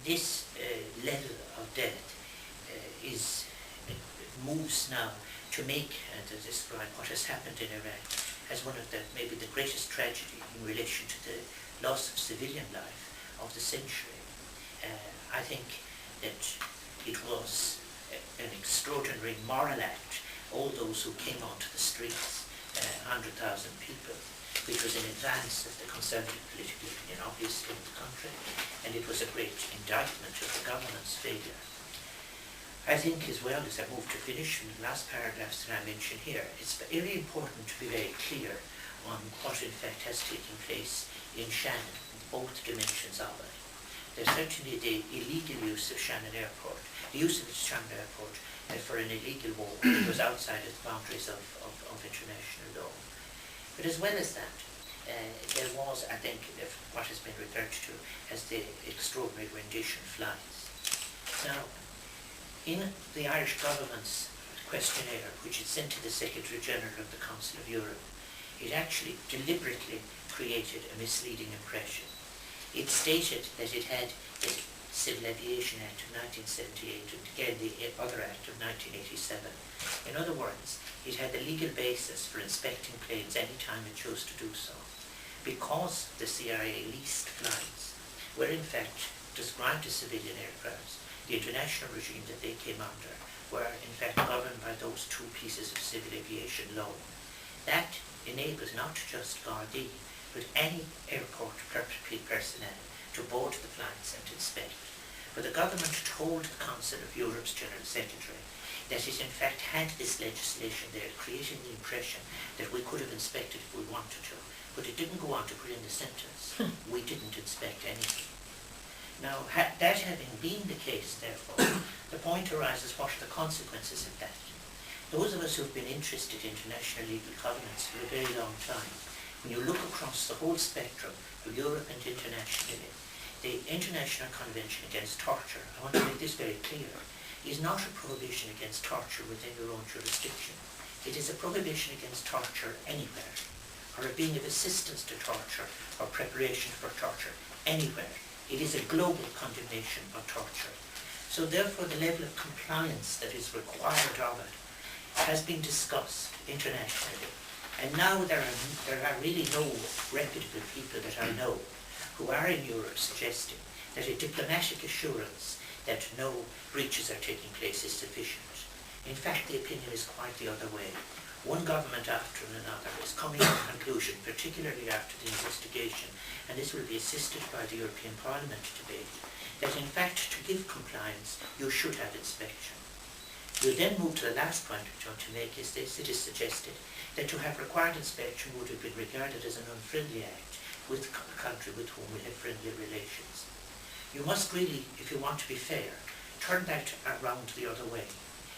this level of debt moves now to make and to describe what has happened in Iraq as one of maybe the greatest tragedy in relation to the loss of civilian life of the century. I think that it was an extraordinary moral act. All those who came onto the streets, 100,000 people, which was in advance of the conservative political opinion, obviously, in the country, and it was a great indictment of the government's failure. I think as well, as I move to finish in the last paragraphs that I mention here, it's very important to be very clear on what in fact has taken place in Shannon, both dimensions of it. There's certainly the illegal use of Shannon Airport, the use of Shannon Airport for an illegal war that was outside of the boundaries of international law. But as well as that, there was, I think, what has been referred to as the extraordinary rendition flights. Now, in the Irish government's questionnaire, which it sent to the Secretary General of the Council of Europe, it actually deliberately created a misleading impression. It stated that it had the Civil Aviation Act of 1978 and again the other act of 1987. In other words, it had the legal basis for inspecting planes any time it chose to do so, because the CIA leased flights were in fact described as civilian aircrafts. The international regime that they came under were in fact governed by those two pieces of civil aviation law. That enables not just Gardaí, but any airport personnel to board the flights and inspect. But the government told the Council of Europe's General Secretary that it in fact had this legislation there, creating the impression that we could have inspected if we wanted to, but it didn't go on to put in the sentence, we didn't inspect anything. Now, that having been the case, therefore, the point arises, what are the consequences of that? Those of us who have been interested in international legal covenants for a very long time, when you look across the whole spectrum of Europe and internationally, the International Convention Against Torture, I want to make this very clear, is not a prohibition against torture within your own jurisdiction. It is a prohibition against torture anywhere, or a being of assistance to torture or preparation for torture anywhere. It is a global condemnation of torture. So therefore the level of compliance that is required of it has been discussed internationally. And now there are really no reputable people that I know who are in Europe suggesting that a diplomatic assurance that no breaches are taking place is sufficient. In fact, the opinion is quite the other way. One government after another is coming to a conclusion, particularly after the investigation, and this will be assisted by the European Parliament debate, that in fact to give compliance you should have inspection. We'll then move to the last point which I want to make is this: it is suggested that to have required inspection would have been regarded as an unfriendly act with a country with whom we have friendly relations. You must really, if you want to be fair, turn that around the other way.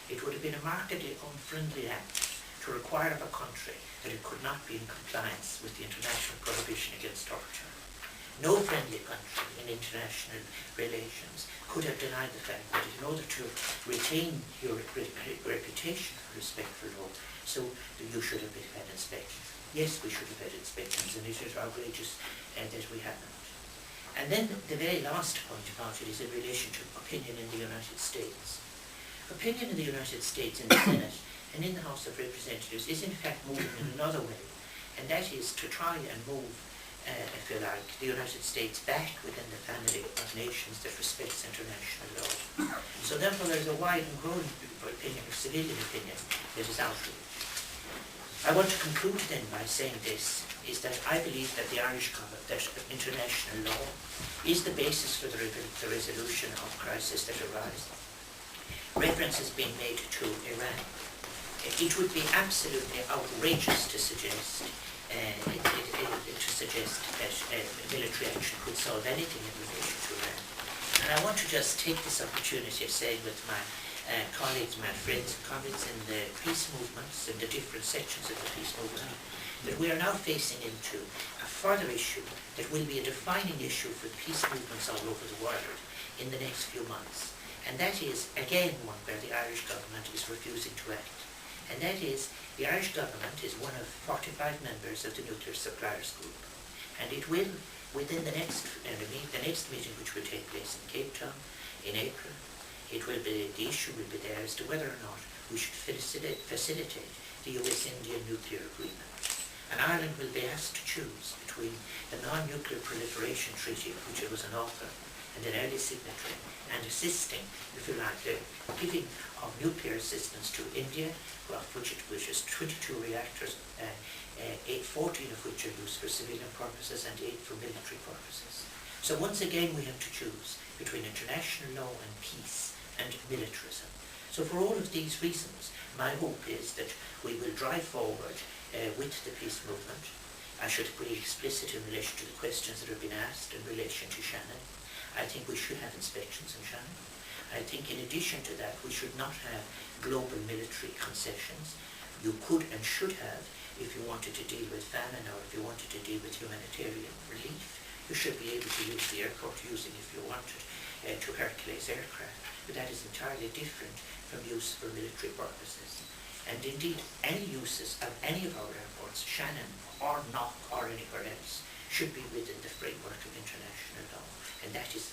It would have been a markedly unfriendly act to require of a country that it could not be in compliance with the international prohibition against torture. No friendly country in international relations could have denied the fact that in order to retain your reputation for respect for law, so you should have had inspections. Yes, we should have had inspections, and it is outrageous that we haven't. And then the very last point about it is in relation to opinion in the United States. Opinion in the United States, in the Senate and in the House of Representatives, is in fact moving in another way, and that is to try and move, if you like, the United States back within the family of nations that respects international law. So therefore there is a wide and growing opinion, civilian opinion, that is outraged. I want to conclude then by saying this, is that I believe that the Irish government, that international law is the basis for the resolution of crisis that arise. Reference has been made to Iran. It would be absolutely outrageous to suggest that military action could solve anything in relation to Iran. And I want to just take this opportunity of saying with my colleagues, my friends and colleagues in the peace movements, in the different sections of the peace movement, that we are now facing into a further issue that will be a defining issue for the peace movements all over the world in the next few months. And that is, again, one where the Irish government is refusing to act. And that is, the Irish government is one of 45 members of the Nuclear Suppliers Group. And it will within the next meeting, which will take place in Cape Town in April, the issue will be there as to whether or not we should facilitate the US-India nuclear agreement. And Ireland will be asked to choose between the Non-Nuclear Proliferation Treaty, of which it was an author and an early signatory, and assisting, if you like, the giving of nuclear assistance to India, which is 22 reactors, 14 of which are used for civilian purposes and 8 for military purposes. So once again we have to choose between international law and peace and militarism. So for all of these reasons, my hope is that we will drive forward with the peace movement. I should be explicit in relation to the questions that have been asked in relation to Shannon. I think we should have inspections in Shannon. I think in addition to that, we should not have global military concessions. You could and should have, if you wanted to deal with famine or if you wanted to deal with humanitarian relief, you should be able to use the airport using, if you wanted, to Hercules aircraft. But that is entirely different from use for military purposes. And indeed, any uses of any of our airports, Shannon or Knock or anywhere else, should be within the framework of international law. And that is